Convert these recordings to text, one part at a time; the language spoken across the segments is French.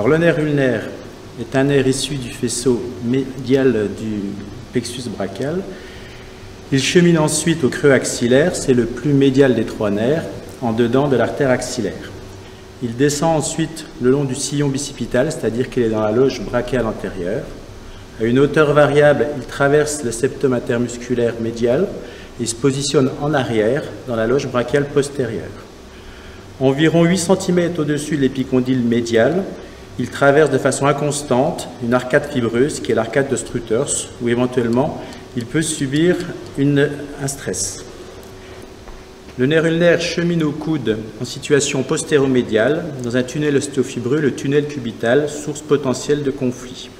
Alors le nerf ulnaire est un nerf issu du faisceau médial du plexus brachial. Il chemine ensuite au creux axillaire, c'est le plus médial des trois nerfs, en dedans de l'artère axillaire. Il descend ensuite le long du sillon bicipital, c'est-à-dire qu'il est dans la loge brachiale antérieure. À une hauteur variable, il traverse le septum intermusculaire médial et se positionne en arrière dans la loge brachiale postérieure. Environ 8 cm au-dessus de l'épicondyle médial, il traverse de façon inconstante une arcade fibreuse qui est l'arcade de Struters, où éventuellement il peut subir un stress. Le nerf ulnaire chemine au coude en situation postéromédiale dans un tunnel ostéofibreux, le tunnel cubital, source potentielle de conflit.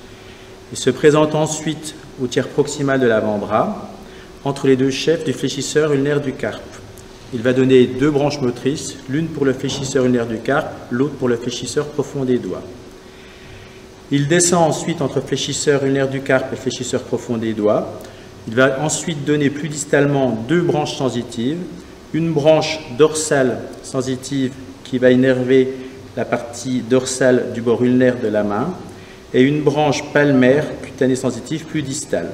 Il se présente ensuite au tiers proximal de l'avant-bras, entre les deux chefs du fléchisseur ulnaire du carpe. Il va donner deux branches motrices, l'une pour le fléchisseur ulnaire du carpe, l'autre pour le fléchisseur profond des doigts. Il descend ensuite entre fléchisseur ulnaire du carpe et fléchisseur profond des doigts. Il va ensuite donner plus distalement deux branches sensitives, une branche dorsale sensitive qui va innerver la partie dorsale du bord ulnaire de la main et une branche palmaire cutanée sensitive plus distale.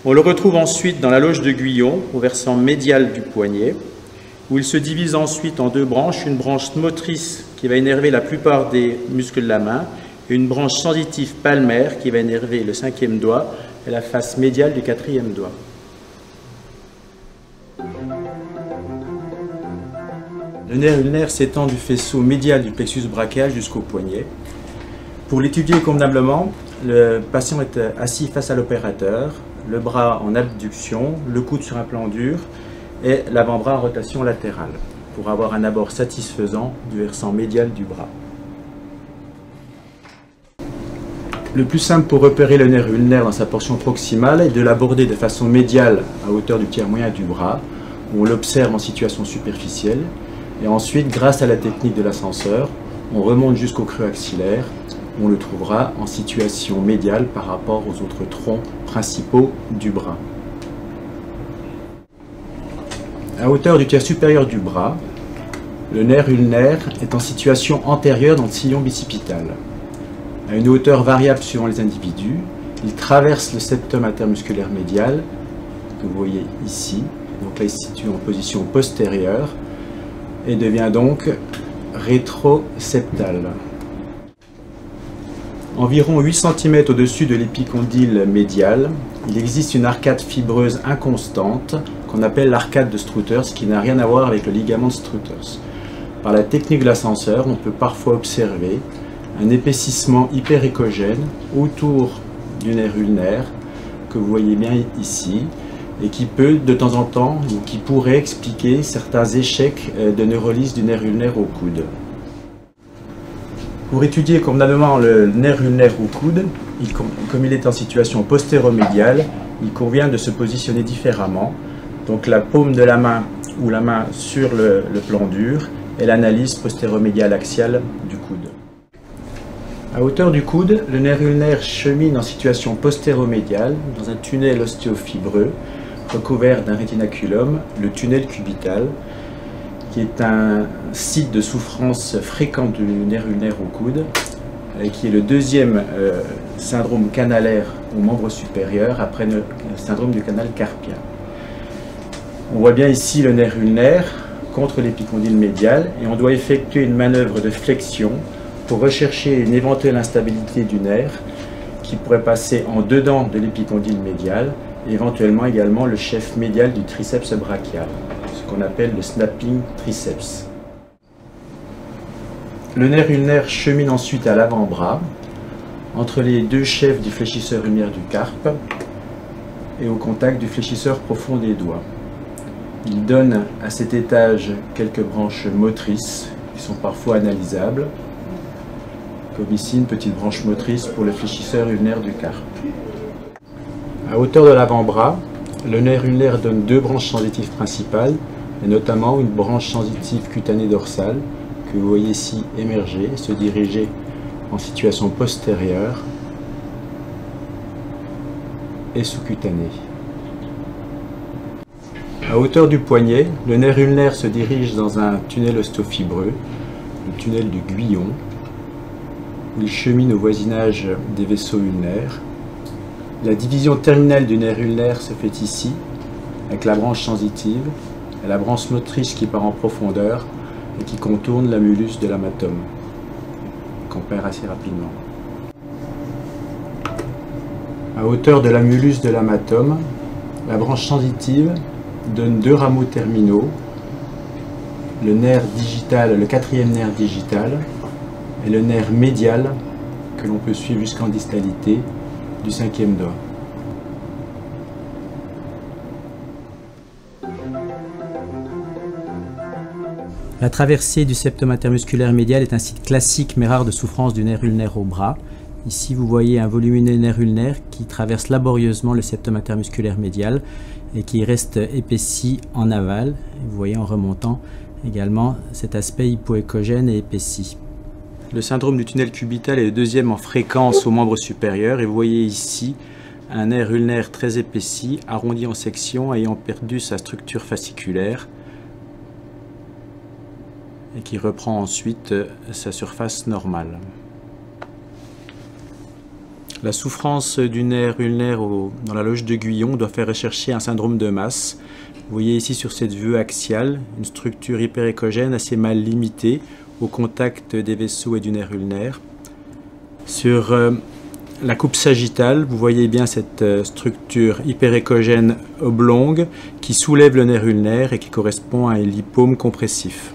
On le retrouve ensuite dans la loge de Guyon, au versant médial du poignet, où il se divise ensuite en deux branches, une branche motrice qui va innerver la plupart des muscles de la main et une branche sensitive palmaire qui va innerver le 5e doigt et la face médiale du 4e doigt. Le nerf ulnaire s'étend du faisceau médial du plexus brachial jusqu'au poignet. Pour l'étudier convenablement, le patient est assis face à l'opérateur, le bras en abduction, le coude sur un plan dur et l'avant-bras en rotation latérale, pour avoir un abord satisfaisant du versant médial du bras. Le plus simple pour repérer le nerf ulnaire dans sa portion proximale est de l'aborder de façon médiale à hauteur du tiers moyen du bras, où on l'observe en situation superficielle, et ensuite, grâce à la technique de l'ascenseur, on remonte jusqu'au creux axillaire, on le trouvera en situation médiale par rapport aux autres troncs principaux du bras. À hauteur du tiers supérieur du bras, le nerf ulnaire est en situation antérieure dans le sillon bicipital. À une hauteur variable suivant les individus, il traverse le septum intermusculaire médial, que vous voyez ici, donc là il se situe en position postérieure, et devient donc rétroseptal. Environ 8 cm au-dessus de l'épicondyle médial, il existe une arcade fibreuse inconstante qu'on appelle l'arcade de Struters, qui n'a rien à voir avec le ligament de Struters. Par la technique de l'ascenseur, on peut parfois observer un épaississement hyperéchogène autour du nerf ulnaire, que vous voyez bien ici, et qui peut de temps en temps, ou qui pourrait expliquer certains échecs de neurolyse du nerf ulnaire au coude. Pour étudier convenablement le nerf ulnaire au coude, comme il est en situation postéromédiale, il convient de se positionner différemment. Donc la paume de la main ou la main sur le plan dur et l'analyse postéromédiale axiale du coude. À hauteur du coude, le nerf ulnaire chemine en situation postéromédiale dans un tunnel ostéofibreux recouvert d'un rétinaculum, le tunnel cubital, qui est un site de souffrance fréquent du nerf ulnaire au coude, qui est le deuxième syndrome canalaire au membre supérieur après le syndrome du canal carpien. On voit bien ici le nerf ulnaire contre l'épicondyle médial et on doit effectuer une manœuvre de flexion pour rechercher une éventuelle instabilité du nerf qui pourrait passer en dedans de l'épicondyle médial et éventuellement également le chef médial du triceps brachial, ce qu'on appelle le snapping triceps. Le nerf ulnaire chemine ensuite à l'avant-bras, entre les deux chefs du fléchisseur ulnaire du carpe et au contact du fléchisseur profond des doigts. Il donne à cet étage quelques branches motrices qui sont parfois analysables, comme ici une petite branche motrice pour le fléchisseur ulnaire du carpe. À hauteur de l'avant-bras, le nerf ulnaire donne deux branches sensitives principales, et notamment une branche sensitive cutanée dorsale, que vous voyez ici émerger, se diriger en situation postérieure et sous-cutanée. À hauteur du poignet, le nerf ulnaire se dirige dans un tunnel ostéofibreux, le tunnel du Guyon, Il chemine au voisinage des vaisseaux ulnaires. La division terminale du nerf ulnaire se fait ici, avec la branche sensitive et la branche motrice qui part en profondeur et qui contourne l'amulus de l'amatome, qu'on perd assez rapidement. À hauteur de l'amulus de l'amatome, la branche sensitive donne deux rameaux terminaux, le nerf digital, le quatrième nerf digital, et le nerf médial que l'on peut suivre jusqu'en distalité du cinquième doigt. La traversée du septum intermusculaire médial est un site classique mais rare de souffrance du nerf ulnaire au bras. Ici vous voyez un volumineux nerf ulnaire qui traverse laborieusement le septum intermusculaire médial et qui reste épaissi en aval. Vous voyez en remontant également cet aspect hypoécogène et épaissi. Le syndrome du tunnel cubital est le deuxième en fréquence au membre supérieur et vous voyez ici un nerf ulnaire très épaissi, arrondi en section, ayant perdu sa structure fasciculaire et qui reprend ensuite sa surface normale. La souffrance du nerf ulnaire dans la loge de Guyon doit faire rechercher un syndrome de masse. Vous voyez ici sur cette vue axiale une structure hyperécogène assez mal limitée au contact des vaisseaux et du nerf ulnaire. Sur la coupe sagittale, vous voyez bien cette structure hyperécogène oblongue qui soulève le nerf ulnaire et qui correspond à un lipome compressif.